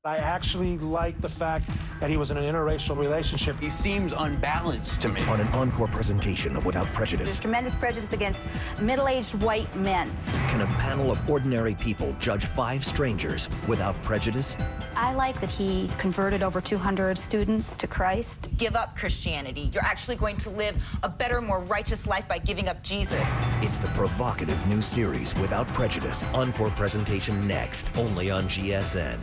I actually like the fact that he was in an interracial relationship. He seems unbalanced to me. On an encore presentation of Without Prejudice. There's tremendous prejudice against middle-aged white men. Can a panel of ordinary people judge 5 strangers without prejudice? I like that he converted over 200 students to Christ. Give up Christianity. You're actually going to live a better, more righteous life by giving up Jesus. It's the provocative new series Without Prejudice. Encore presentation next, only on GSN.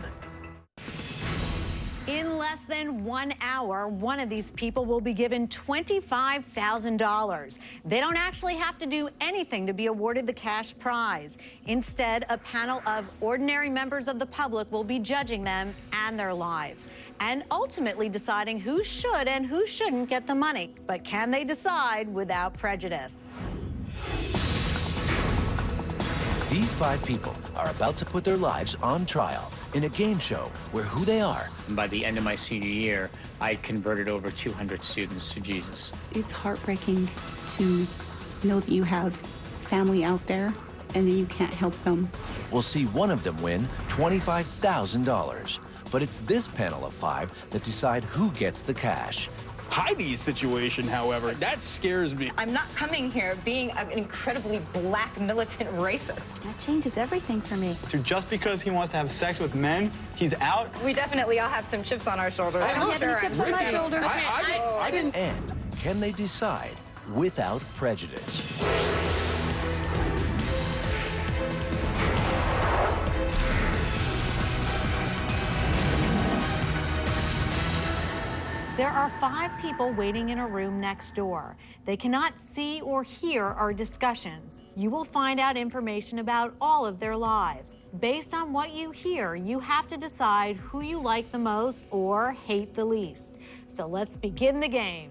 In less than 1 hour, one of these people will be given $25,000. They don't actually have to do anything to be awarded the cash prize. Instead, a panel of ordinary members of the public will be judging them and their lives, and ultimately deciding who should and who shouldn't get the money. But can they decide without prejudice? These 5 people are about to put their lives on trial in a game show where who they are. By the end of my senior year, I converted over 200 students to Jesus. It's heartbreaking to know that you have family out there and that you can't help them. We'll see one of them win $25,000. But it's this panel of 5 that decide who gets the cash. Heidi's situation, however, that scares me. I'm not coming here being an incredibly black militant racist. That changes everything for me. So just because he wants to have sex with men, he's out? We definitely all have some chips on our shoulders. I don't have any chips on my shoulder. I didn't. And can they decide without prejudice? There are 5 people waiting in a room next door. They cannot see or hear our discussions. You will find out information about all of their lives. Based on what you hear, you have to decide who you like the most or hate the least. So let's begin the game.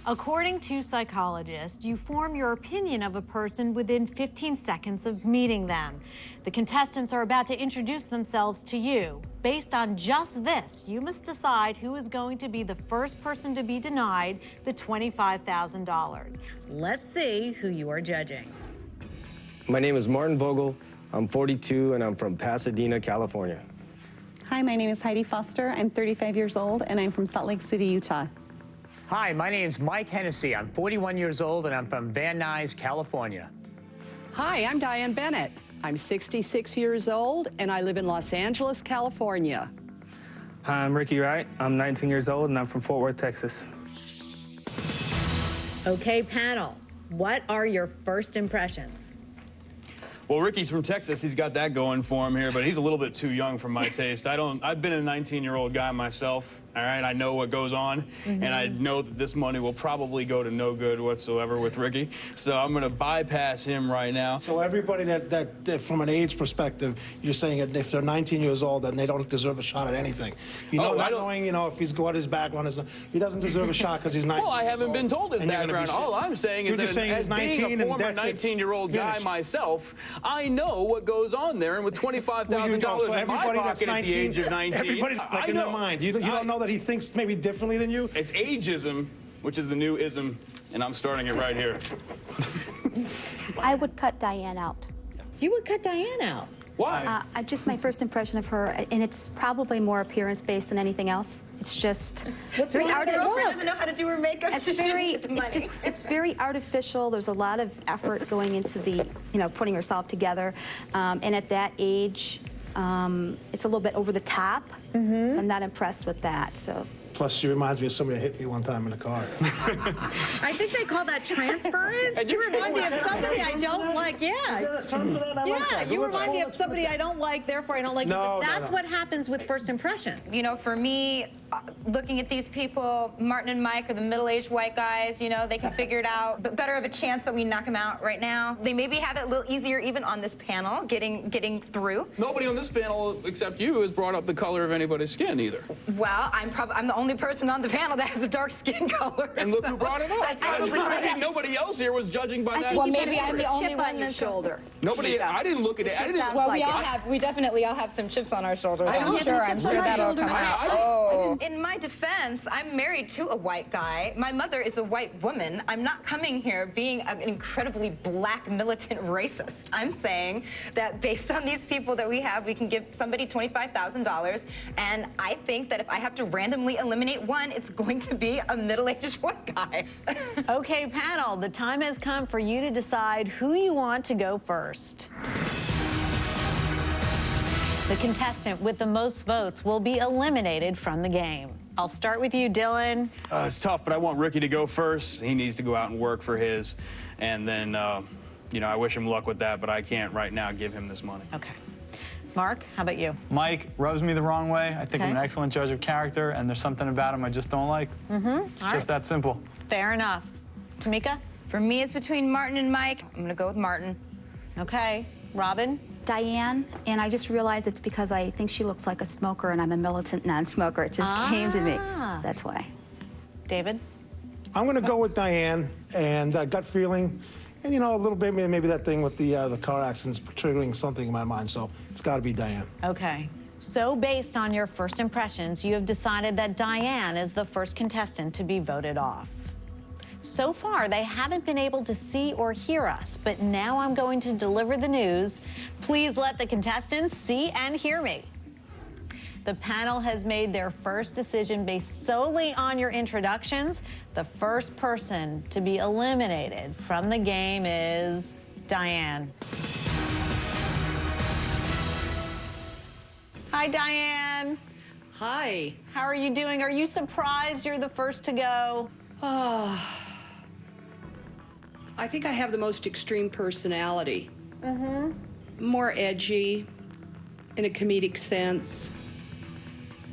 According to psychologists, you form your opinion of a person within 15 seconds of meeting them. The contestants are about to introduce themselves to you. Based on just this, you must decide who is going to be the first person to be denied the $25,000. Let's see who you are judging. My name is Martin Vogel. I'm 42 and I'm from Pasadena, California. Hi, my name is Heidi Foster. I'm 35 years old and I'm from Salt Lake City, Utah. Hi, my name's Mike Hennessey. I'm 41 years old and I'm from Van Nuys, California. Hi, I'm Diane Bennett. I'm 66 years old and I live in Los Angeles, California. Hi, I'm Ricky Wright. I'm 19 years old and I'm from Fort Worth, Texas. Okay, panel, what are your first impressions? Well, Ricky's from Texas. He's got that going for him here, but he's a little bit too young for my taste. I've been a 19-year-old guy myself, all right? I know what goes on, and I know that this money will probably go to no good whatsoever with Ricky, so I'm going to bypass him right now. So everybody that from an age perspective, you're saying that if they're 19 years old, then they don't deserve a shot at anything. You know, not knowing, you know, if he's got his background, he doesn't deserve a shot because he's 19 Well, I haven't been told his and background. All I'm saying is that as being a former 19-year-old guy myself, I know what goes on there, and with $25,000 in my pocket at the age of 19, everybody, like in their mind, you don't know that he thinks maybe differently than you? It's ageism, which is the new ism, and I'm starting it right here. I would cut Diane out. You would cut Diane out? Why? Just my first impression of her, and it's probably more appearance-based than anything else. It's just very artificial. She doesn't know how to do her makeup. It's very artificial. There's a lot of effort going into the, putting herself together. And at that age, it's a little bit over the top. So I'm not impressed with that. So. Plus, she reminds me of somebody that hit me one time in the car. I think they call that transference. You remind me of somebody I don't like. Yeah, you remind me of somebody I don't like, therefore I don't like you. But that's what happens with first impression. You know, for me, looking at these people, Martin and Mike are the middle-aged white guys, they can figure it out. But better of a chance that we knock them out right now. They maybe have it a little easier even on this panel, getting through. Nobody on this panel except you has brought up the color of anybody's skin either. Well, I'm the only person on the panel that has a dark skin color. And look who brought it up. I think nobody else here was judging by that. Well, maybe I'm the only one on your shoulder. Nobody, I didn't look at it. Well, we definitely all have some chips on our shoulders. I'm sure that'll come out. in my defense, I'm married to a white guy. My mother is a white woman. I'm not coming here being an incredibly black militant racist. I'm saying that based on these people that we have, we can give somebody $25,000, and I think that if I have to randomly eliminate one, it's going to be a middle-aged white guy. Okay, panel, the time has come for you to decide who you want to go first. The contestant with the most votes will be eliminated from the game. I'll start with you, Dylan. It's tough, but I want Ricky to go first. He needs to go out and work for his. And then, you know, I wish him luck with that, but I can't right now give him this money. Okay. Mark, how about you? Mike rubs me the wrong way. I think I'm an excellent judge of character, and there's something about him I just don't like. It's just that simple. Fair enough. Tamika? For me, it's between Martin and Mike. I'm going to go with Martin. Okay. Robin? Diane, and I just realized it's because I think she looks like a smoker and I'm a militant non-smoker. It just came to me. That's why. David? I'm going to go with Diane, and gut feeling, and you know, a little bit maybe that thing with the car accidents triggering something in my mind, so it's got to be Diane. Okay. So based on your first impressions, you have decided that Diane is the first contestant to be voted off. So far, they haven't been able to see or hear us, but now I'm going to deliver the news. Please let the contestants see and hear me. The panel has made their first decision based solely on your introductions. The first person to be eliminated from the game is Diane. Hi, Diane. Hi. How are you doing? Are you surprised you're the first to go? I think I have the most extreme personality. More edgy, in a comedic sense.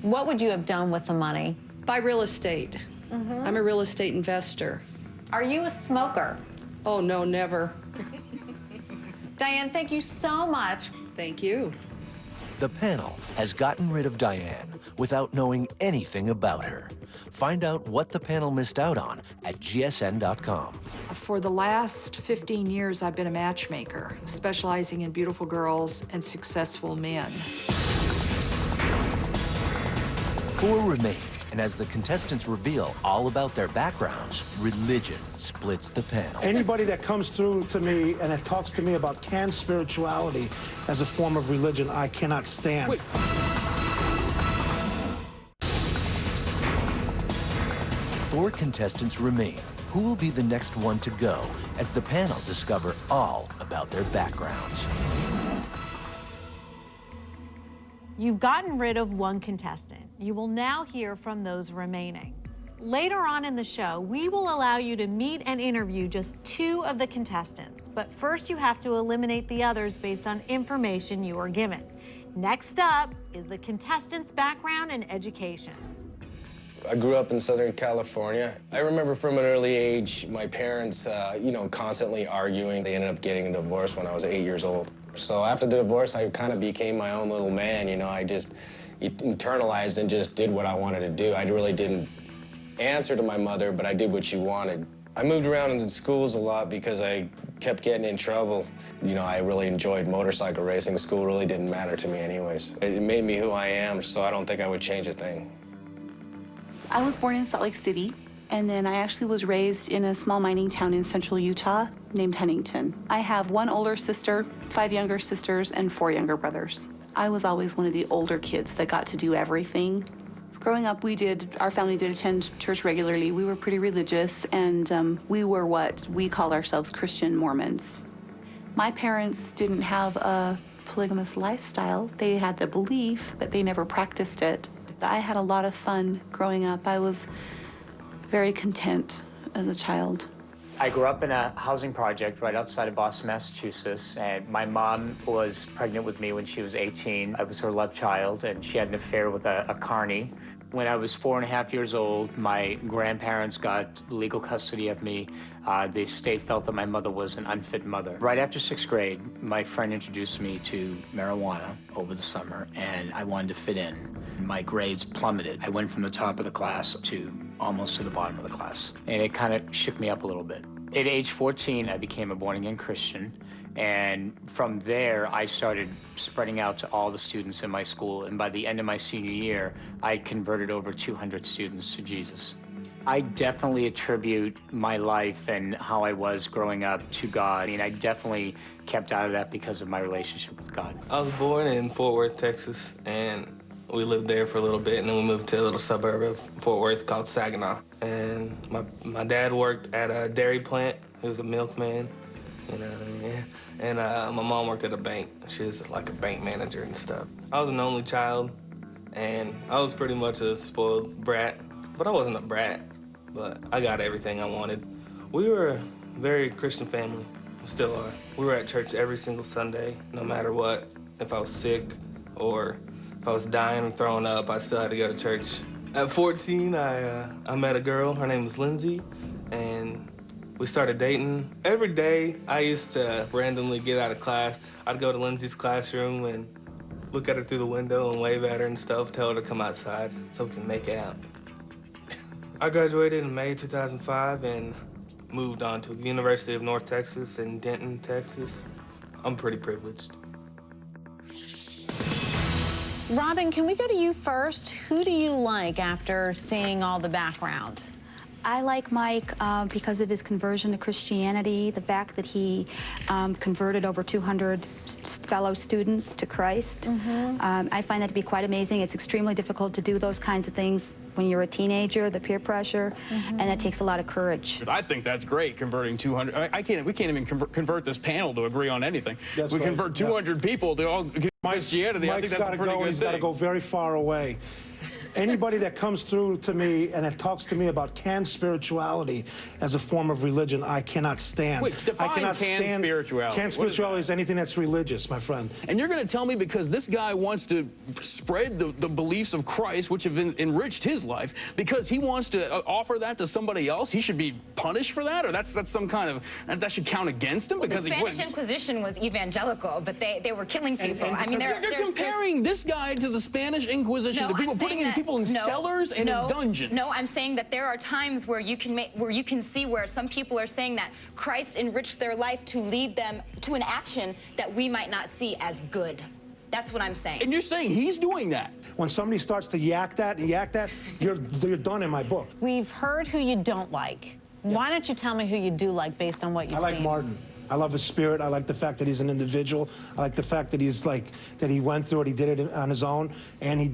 What would you have done with the money? Buy real estate. I'm a real estate investor. Are you a smoker? Oh, no, never. Diane, thank you so much. Thank you. The panel has gotten rid of Diane without knowing anything about her. Find out what the panel missed out on at gsn.com. For the last 15 years, I've been a matchmaker, specializing in beautiful girls and successful men. 4 remain, and as the contestants reveal all about their backgrounds, religion splits the panel. Anybody that comes through to me and that talks to me about canned spirituality as a form of religion, I cannot stand. Wait. 4 contestants remain. Who will be the next one to go as the panel discover all about their backgrounds? You've gotten rid of one contestant. You will now hear from those remaining. Later on in the show, we will allow you to meet and interview just 2 of the contestants. But first, you have to eliminate the others based on information you are given. Next up is the contestant's background and education. I grew up in Southern California. I remember from an early age, my parents, you know, constantly arguing. They ended up getting a divorce when I was 8 years old. So after the divorce, I kind of became my own little man, you know. I just internalized and just did what I wanted to do. I really didn't answer to my mother, but I did what she wanted. I moved around in schools a lot because I kept getting in trouble. You know, I really enjoyed motorcycle racing. School really didn't matter to me anyways. It made me who I am, so I don't think I would change a thing. I was born in Salt Lake City, and then I actually was raised in a small mining town in central Utah named Huntington. I have 1 older sister, 5 younger sisters, and 4 younger brothers. I was always one of the older kids that got to do everything. Growing up, our family did attend church regularly. We were pretty religious, and we were what we call ourselves Christian Mormons. My parents didn't have a polygamous lifestyle. They had the belief, but they never practiced it. I had a lot of fun growing up. I was very content as a child. I grew up in a housing project right outside of Boston, Massachusetts, and my mom was pregnant with me when she was 18. I was her love child, and she had an affair with a carny. When I was 4.5 years old, my grandparents got legal custody of me. The state felt that my mother was an unfit mother. Right after 6th grade, my friend introduced me to marijuana over the summer, and I wanted to fit in. My grades plummeted. I went from the top of the class to almost to the bottom of the class, and it kind of shook me up a little bit. At age 14, I became a born-again Christian, And from there, I started spreading out to all the students in my school. And by the end of my senior year, I converted over 200 students to Jesus. I definitely attribute my life and how I was growing up to God. I mean, I definitely kept out of that because of my relationship with God. I was born in Fort Worth, Texas, and we lived there for a little bit, and then we moved to a little suburb of Fort Worth called Saginaw. And my dad worked at a dairy plant. He was a milkman. You know what I mean? And my mom worked at a bank. She was like a bank manager and stuff. I was an only child, and I was pretty much a spoiled brat. But I wasn't a brat, but I got everything I wanted. We were a very Christian family. We still are. We were at church every single Sunday, no matter what. If I was sick or if I was dying and throwing up, I still had to go to church. At 14, I met a girl. Her name was Lindsay, and we started dating. Every day, I used to randomly get out of class. I'd go to Lindsay's classroom and look at her through the window and wave at her and stuff, tell her to come outside so we can make out. I graduated in May 2005 and moved on to the University of North Texas in Denton, Texas. I'm pretty privileged. Robin, can we go to you first? Who do you like after seeing all the background? I like Mike because of his conversion to Christianity, the fact that he converted over 200 fellow students to Christ. I find that to be quite amazing. It's extremely difficult to do those kinds of things when you're a teenager, the peer pressure, and that takes a lot of courage. I think that's great, converting 200. We can't even convert this panel to agree on anything. That's we right. convert 200 people to all Christianity. I think that's a pretty good thing. He's got to go very far away. Anybody that comes through to me and that talks to me about canned spirituality as a form of religion, I cannot stand. Wait, define I cannot canned stand spirituality. Canned spirituality is anything that's religious, my friend. And you're going to tell me because this guy wants to spread the beliefs of Christ, which have enriched his life, because he wants to offer that to somebody else, he should be punished for that? Or that's some kind of, that should count against him? Because the Spanish Inquisition was evangelical, but they were killing people. And I mean, they're comparing this guy to the Spanish Inquisition, to people putting people in cellars and in dungeons. No, I'm saying that there are times where you can see where some people are saying that Christ enriched their life to lead them to an action that we might not see as good. That's what I'm saying. And you're saying he's doing that? When somebody starts to yak that, you're done in my book. We've heard who you don't like. Yeah. Why don't you tell me who you do like based on what you've seen? I like Martin. I love his spirit. I like the fact that he's an individual. I like the fact that that he went through it, he did it on his own, and he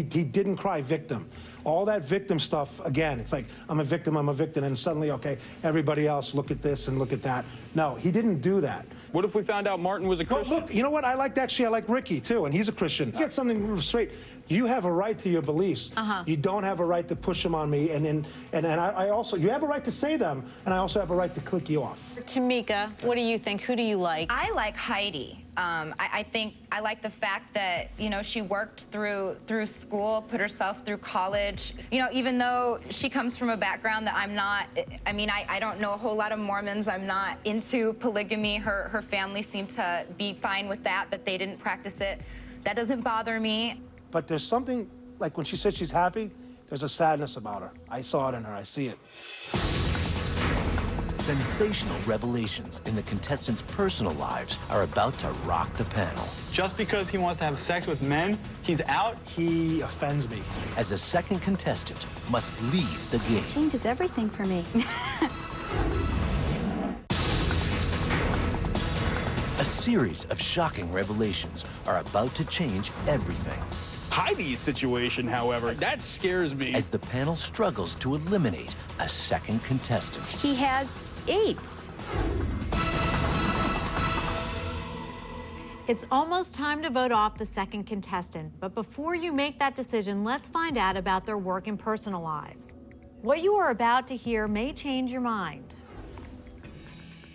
didn't cry victim. All that victim stuff, again, it's like, I'm a victim, and suddenly, okay, everybody else, look at this and look at that. No, he didn't do that. What if we found out Martin was a Christian? Look, you know what? I like Ricky, too, and he's a Christian. Get something straight. You have a right to your beliefs. You don't have a right to push them on me, and I also, you have a right to say them, and I also have a right to click you off. Tamika, what do you think? Who do you like? I like Heidi. I think I like the fact that, you know, she worked through school, put herself through college. You know, even though she comes from a background that I'm not, I mean, I don't know a whole lot of Mormons. I'm not into polygamy. Her family seemed to be fine with that, but they didn't practice it. That doesn't bother me. But there's something, like when she said she's happy, there's a sadness about her. I saw it in her. I see it. Sensational revelations in the contestants' personal lives are about to rock the panel. Just because he wants to have sex with men, he's out? He offends me. As a second contestant must leave the game. Changes everything for me. A series of shocking revelations are about to change everything. Heidi's situation, however, that scares me. As the panel struggles to eliminate a second contestant. He has AIDS. It's almost time to vote off the second contestant, but before you make that decision, let's find out about their work and personal lives. What you are about to hear may change your mind.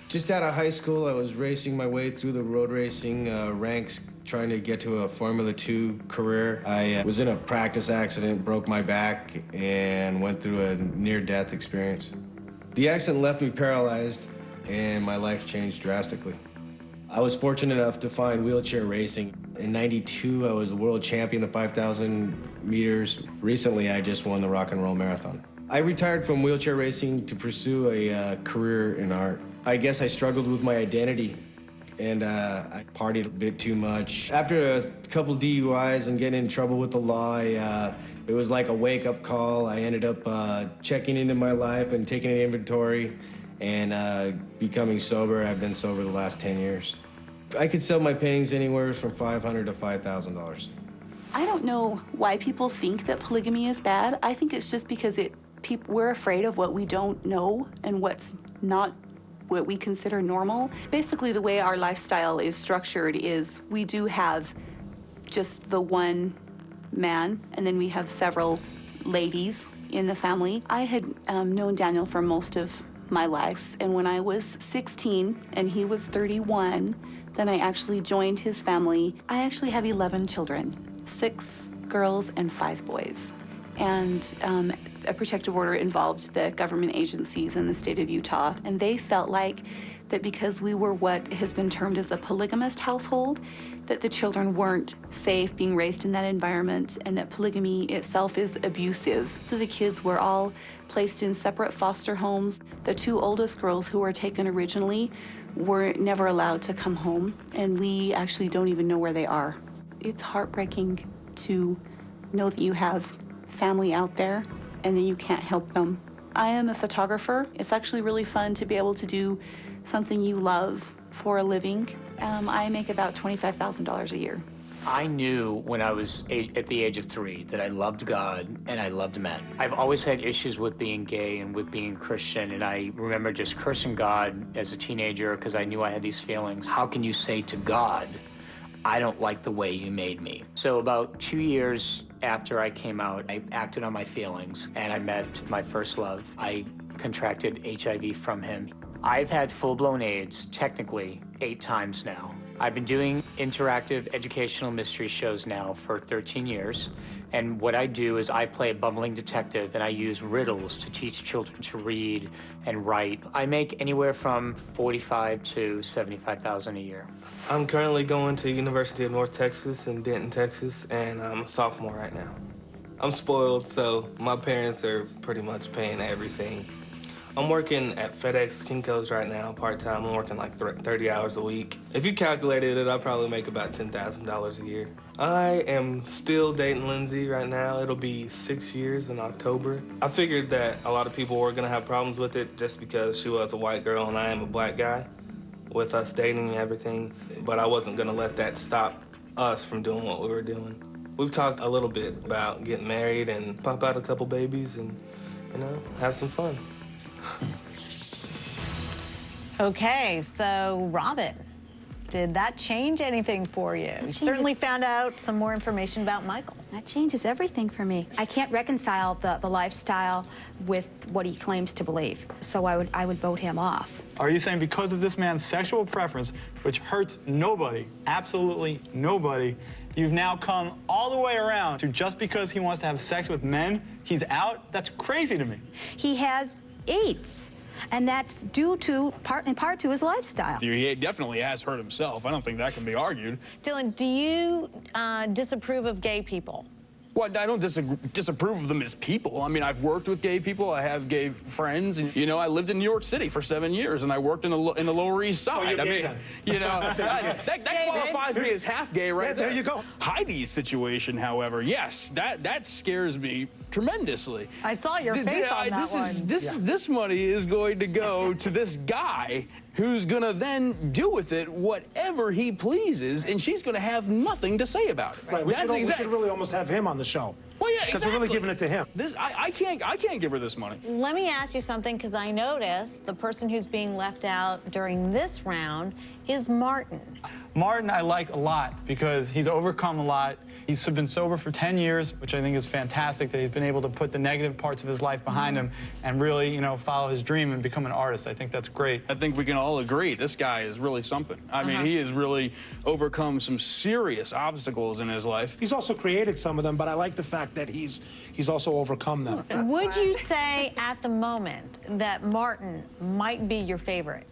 Just out of high school, I was racing my way through the road racing ranks, trying to get to a Formula 2 career. I was in a practice accident, broke my back, and went through a near-death experience. The accident left me paralyzed, and my life changed drastically. I was fortunate enough to find wheelchair racing. In '92, I was the world champion, the 5,000 meters. Recently, I just won the Rock and Roll Marathon. I retired from wheelchair racing to pursue a career in art. I guess I struggled with my identity and I partied a bit too much. After a couple DUIs and getting in trouble with the law, it was like a wake-up call. I ended up checking into my life and taking an inventory and becoming sober. I've been sober the last 10 years. I could sell my paintings anywhere from $500 to $5,000. I don't know why people think that polygamy is bad. I think it's just because we're afraid of what we don't know and what's not what we consider normal. Basically, the way our lifestyle is structured is we do have just the one man, and then we have several ladies in the family. I had known Daniel for most of my life, and when I was 16 and he was 31, then I actually joined his family. I actually have 11 children, 6 girls and 5 boys. And a protective order involved the government agencies in the state of Utah, and they felt like that because we were what has been termed as a polygamist household, that the children weren't safe being raised in that environment, and that polygamy itself is abusive. So the kids were all placed in separate foster homes. The 2 oldest girls who were taken originally were never allowed to come home, and we actually don't even know where they are. It's heartbreaking to know that you have family out there and then you can't help them. I am a photographer. It's actually really fun to be able to do something you love for a living. I make about $25,000 a year. I knew when I was at the age of 3 that I loved God and I loved men. I've always had issues with being gay and with being Christian, and I remember just cursing God as a teenager because I knew I had these feelings. How can you say to God, I don't like the way you made me? So about 2 years after I came out, I acted on my feelings and I met my first love. I contracted HIV from him. I've had full-blown AIDS, technically, 8 times now. I've been doing interactive educational mystery shows now for 13 years. And what I do is I play a bumbling detective and I use riddles to teach children to read and write. I make anywhere from $45,000 to $75,000 a year. I'm currently going to University of North Texas in Denton, Texas, and I'm a sophomore right now. I'm spoiled, so my parents are pretty much paying everything. I'm working at FedEx Kinko's right now, part-time. I'm working like 30 hours a week. If you calculated it, I probably make about $10,000 a year. I am still dating Lindsay right now. It'll be 6 years in October. I figured that a lot of people were gonna have problems with it just because she was a white girl and I am a black guy, with us dating and everything. But I wasn't gonna let that stop us from doing what we were doing. We've talked a little bit about getting married and pop out a couple babies and, you know, have some fun. Okay, so Robin, did that change anything for you? You certainly found out some more information about Michael. That changes everything for me. I can't reconcile the lifestyle with what he claims to believe, so I would vote him off. Are you saying because of this man's sexual preference, which hurts nobody, absolutely nobody, you've now come all the way around to just because he wants to have sex with men, he's out? That's crazy to me. He has AIDS, and that's due to, in part to his lifestyle. He definitely has hurt himself. I don't think that can be argued. Dylan, do you disapprove of gay people? Well, I don't disapprove of them as people. I mean, I've worked with gay people. I have gay friends. And, you know, I lived in New York City for 7 years, and I worked in the Lower East Side. Oh, you're gay then. You know, that qualifies me as half gay right there. There you go. Heidi's situation, however, yes, that scares me tremendously. I saw your face on that one. This money is going to go to this guy who's going to then do with it whatever he pleases, and she's going to have nothing to say about it. Right, we should really almost have him on the show. Well, yeah, because we're really giving it to him. I can't give her this money. Let me ask you something, because I noticed the person who's being left out during this round is Martin. Martin I like a lot because he's overcome a lot. He's been sober for 10 years, which I think is fantastic that he's been able to put the negative parts of his life behind him and really, you know, follow his dream and become an artist. I think that's great. I think we can all agree this guy is really something. I mean, he has really overcome some serious obstacles in his life. He's also created some of them, but I like the fact that he's also overcome them. Would you say at the moment that Martin might be your favorite?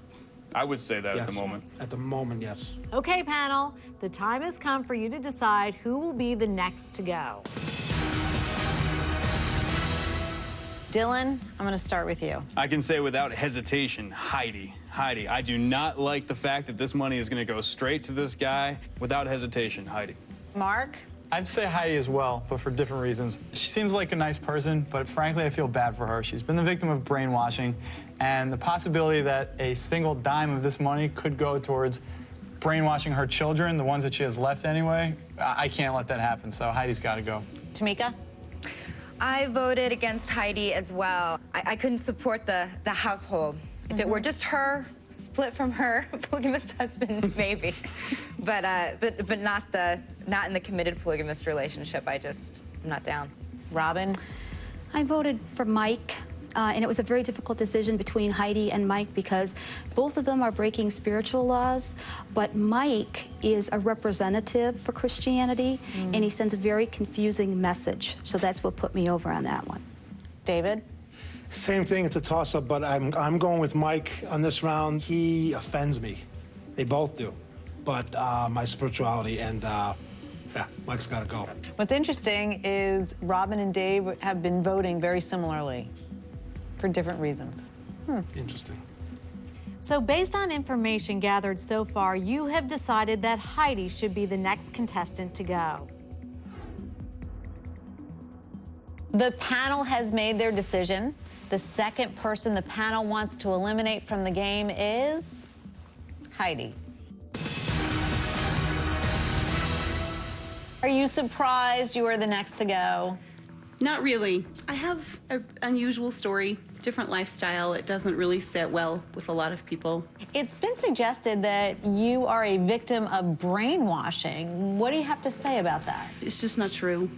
I would say that Yes. at the moment. Yes. At the moment, yes. Okay, panel, the time has come for you to decide who will be the next to go. Dylan, I'm going to start with you. I can say without hesitation, Heidi. Heidi, I do not like the fact that this money is going to go straight to this guy. Without hesitation, Heidi. Mark? I'd say Heidi as well, but for different reasons. She seems like a nice person, but frankly, I feel bad for her. She's been the victim of brainwashing, and the possibility that a single dime of this money could go towards brainwashing her children, the ones that she has left anyway, I can't let that happen, so Heidi's got to go. Tamika? I voted against Heidi as well. I couldn't support the household. If it were just her, split from her polygamist husband, maybe, but not in the committed polygamist relationship. I'm not down. Robin? I voted for Mike, and it was a very difficult decision between Heidi and Mike because both of them are breaking spiritual laws, but Mike is a representative for Christianity, and he sends a very confusing message. So that's what put me over on that one. David? Same thing, it's a toss-up, but I'm going with Mike on this round. He offends me. They both do. But my spirituality and, yeah, Mike's got to go. What's interesting is Robin and Dave have been voting very similarly for different reasons. Interesting. So based on information gathered so far, you have decided that Heidi should be the next contestant to go. The panel has made their decision. The second person the panel wants to eliminate from the game is Heidi. Are you surprised you are the next to go? Not really. I have an unusual story, different lifestyle. It doesn't really sit well with a lot of people. It's been suggested that you are a victim of brainwashing. What do you have to say about that? It's just not true.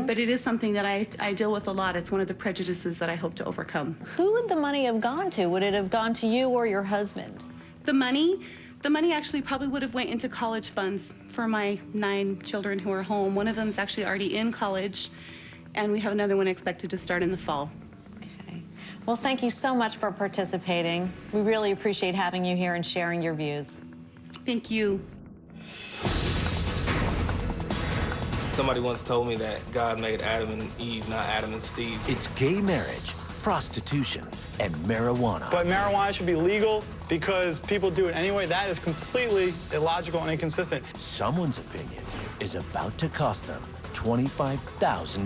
But it is something that I deal with a lot. It's one of the prejudices that I hope to overcome. Who would the money have gone to? Would it have gone to you or your husband? The money actually probably would have went into college funds for my 9 children who are home. One of them is actually already in college, and we have another one expected to start in the fall. Okay. Well, thank you so much for participating. We really appreciate having you here and sharing your views. Thank you. Somebody once told me that God made Adam and Eve, not Adam and Steve. It's gay marriage, prostitution, and marijuana. But marijuana should be legal because people do it anyway. That is completely illogical and inconsistent. Someone's opinion is about to cost them $25,000.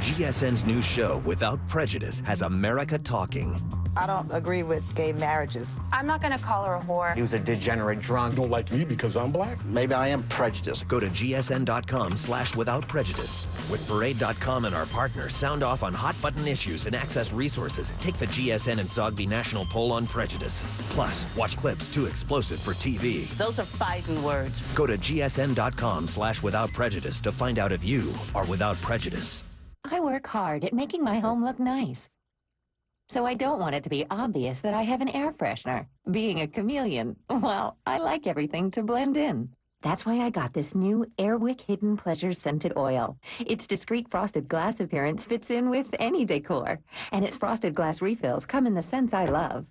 GSN's new show, Without Prejudice, has America talking. I don't agree with gay marriages. I'm not gonna call her a whore. He was a degenerate drunk. You don't like me because I'm black? Maybe I am prejudiced. Go to gsn.com/without prejudice. With Parade.com and our partners, sound off on hot button issues and access resources. Take the GSN and Zogby National Poll on prejudice. Plus, watch clips too explosive for TV. Those are fighting words. Go to gsn.com/without prejudice to find out if you are without prejudice. I work hard at making my home look nice. So I don't want it to be obvious that I have an air freshener. Being a chameleon, well, I like everything to blend in. That's why I got this new Airwick Hidden Pleasures scented oil. Its discreet frosted glass appearance fits in with any decor, and its frosted glass refills come in the scents I love.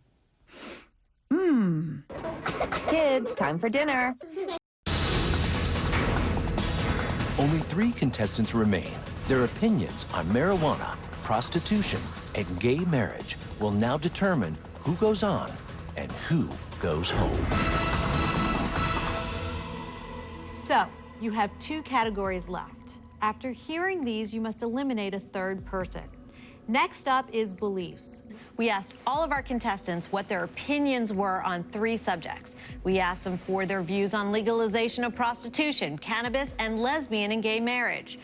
Kids, time for dinner. Only 3 contestants remain. Their opinions on marijuana, prostitution, and gay marriage will now determine who goes on and who goes home. So, you have 2 categories left. After hearing these, you must eliminate a third person. Next up is beliefs. We asked all of our contestants what their opinions were on 3 subjects. We asked them for their views on legalization of prostitution, cannabis, and lesbian and gay marriage.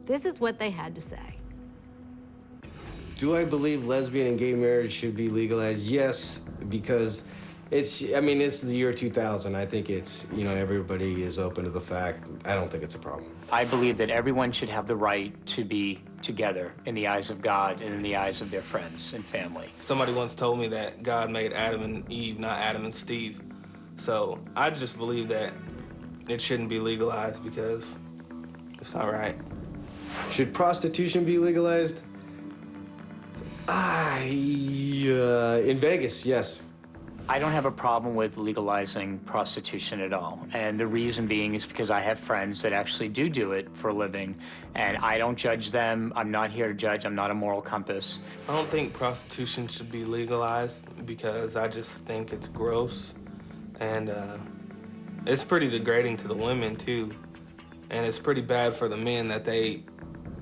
This is what they had to say. Do I believe lesbian and gay marriage should be legalized? Yes, because it's the year 2000. I think it's, everybody is open to the fact. I don't think it's a problem. I believe that everyone should have the right to be together in the eyes of God and in the eyes of their friends and family. Somebody once told me that God made Adam and Eve, not Adam and Steve. So I just believe that it shouldn't be legalized because it's not right. Should prostitution be legalized? In Vegas, yes. I don't have a problem with legalizing prostitution at all. And the reason being is because I have friends that actually do it for a living, and I don't judge them. I'm not here to judge. I'm not a moral compass. I don't think prostitution should be legalized because I just think it's gross. And it's pretty degrading to the women, too. And it's pretty bad for the men that they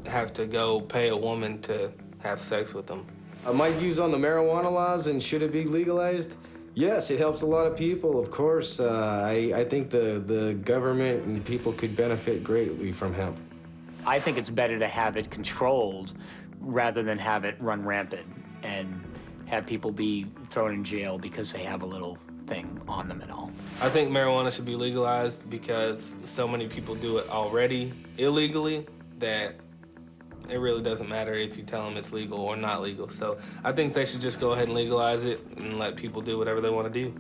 have to go pay a woman to have sex with them. My views on the marijuana laws and should it be legalized? Yes, it helps a lot of people, of course. I think the government and people could benefit greatly from hemp. I think it's better to have it controlled rather than have it run rampant and have people be thrown in jail because they have a little thing on them and all. I think marijuana should be legalized because so many people do it already illegally that it really doesn't matter if you tell them it's legal or not legal. So I think they should just go ahead and legalize it and let people do whatever they want to do.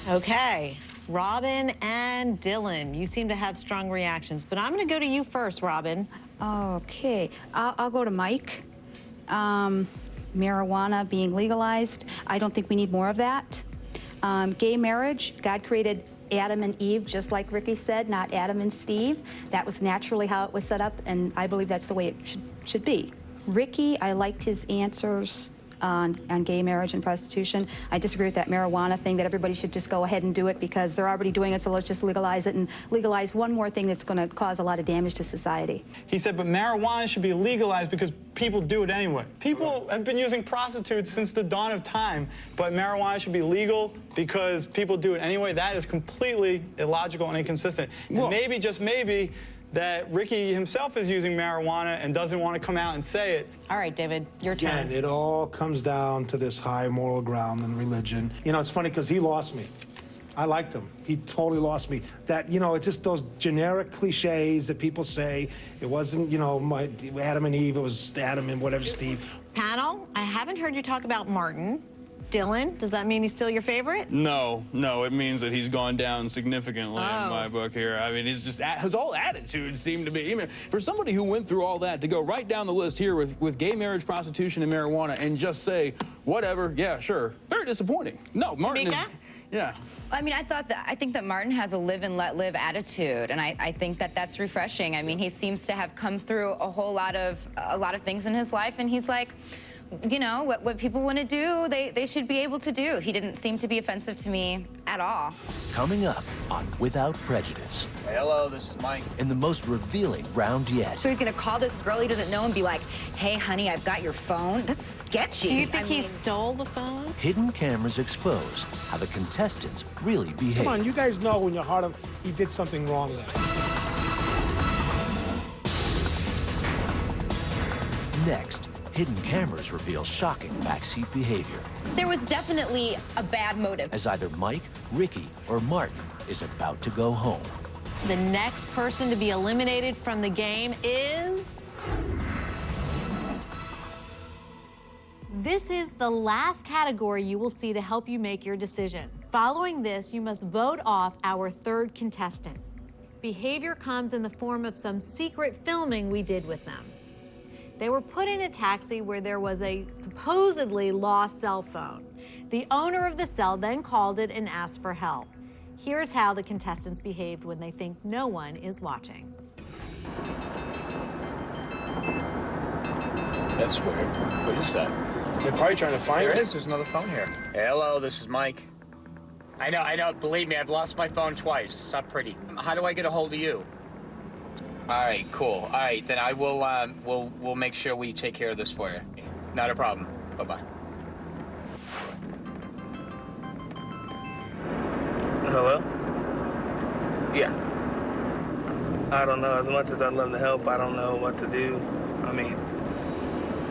Okay, Robin and Dylan, you seem to have strong reactions, but I'm going to go to you first, Robin. Okay, I'll go to Mike. Marijuana being legalized, I don't think we need more of that. Gay marriage, God created Adam and Eve, just like Ricky said, not Adam and Steve. That was naturally how it was set up, and I believe that's the way it should be. Ricky, I liked his answers on gay marriage and prostitution. I disagree with that marijuana thing, that everybody should just go ahead and do it because they're already doing it, so let's just legalize it and legalize one more thing that's going to cause a lot of damage to society. He said, but marijuana should be legalized because people do it anyway. People have been using prostitutes since the dawn of time, but marijuana should be legal because people do it anyway. That is completely illogical and inconsistent. And maybe, just maybe, that Ricky himself is using marijuana and doesn't want to come out and say it. All right, David, your turn. Again, it all comes down to this high moral ground and religion. You know, it's funny because he lost me. I liked him. He totally lost me. That, you know, it's just those generic cliches that people say. It wasn't, you know, Adam and Eve, it was Adam and whatever, Steve. Panel, I haven't heard you talk about Martin. Dylan, does that mean he's still your favorite? No, it means that he's gone down significantly in my book here. I mean, his whole attitude seemed to be, I mean, for somebody who went through all that to go right down the list here with gay marriage, prostitution, and marijuana and just say, whatever, yeah, sure. Very disappointing. No, Martin is, yeah. I mean, I think that Martin has a live and let live attitude, and I think that that's refreshing. I mean, he seems to have come through a lot of things in his life, and he's like, you know, what people want to do, they should be able to do. He didn't seem to be offensive to me at all. Coming up on Without Prejudice. Hey, hello, this is Mike. In the most revealing round yet. So he's gonna call this girl he doesn't know and be like, hey, honey, I've got your phone? That's sketchy. Do you think he stole the phone? Hidden cameras expose how the contestants really behave. Come on, you guys know in your heart of he did something wrong there. Next, hidden cameras reveal shocking backseat behavior. There was definitely a bad motive. As either Mike, Ricky, or Martin is about to go home. The next person to be eliminated from the game is... This is the last category you will see to help you make your decision. Following this, you must vote off our third contestant. Behavior comes in the form of some secret filming we did with them. They were put in a taxi where there was a supposedly lost cell phone. The owner of the cell then called it and asked for help. Here's how the contestants behaved when they think no one is watching. That's weird. What is that? They're probably trying to find There it. is. There's another phone here. Hey, hello, this is Mike. I know. Believe me, I've lost my phone twice. It's not pretty. How do I get a hold of you? All right, cool. All right, then I will. We'll make sure we take care of this for you. Not a problem. Bye-bye. Hello? Yeah. I don't know. As much as I'd love to help, I don't know what to do. I mean,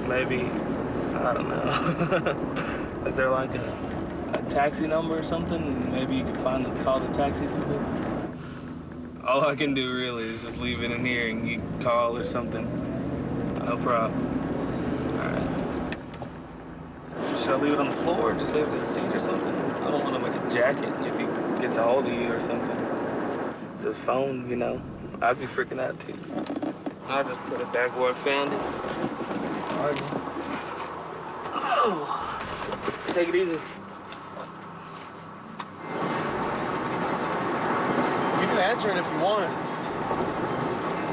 maybe, I don't know. Is there like a taxi number or something? Maybe you could call the taxi people? All I can do really is just leave it in here and you can call or something. No problem. All right. Should I leave it on the floor or just leave it in the seat or something? I don't want to make a jacket if he gets a hold of you or something. It's his phone, you know. I'd be freaking out too. I'll just put it back where I found it. Oh. Take it easy. You can answer it if you want.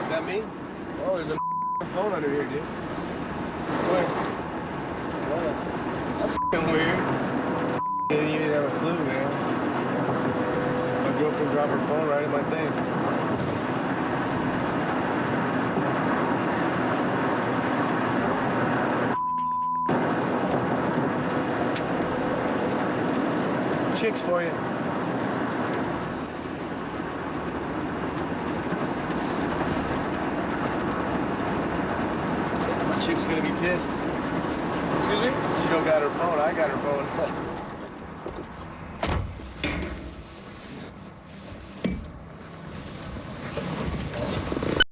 Is that me? Oh, there's a phone under here, dude. Where? Well, that's weird. You didn't have a clue, man. My girlfriend dropped her phone right in my thing. Chicks for you. My chick's gonna be pissed. Excuse me? She don't got her phone. I got her phone.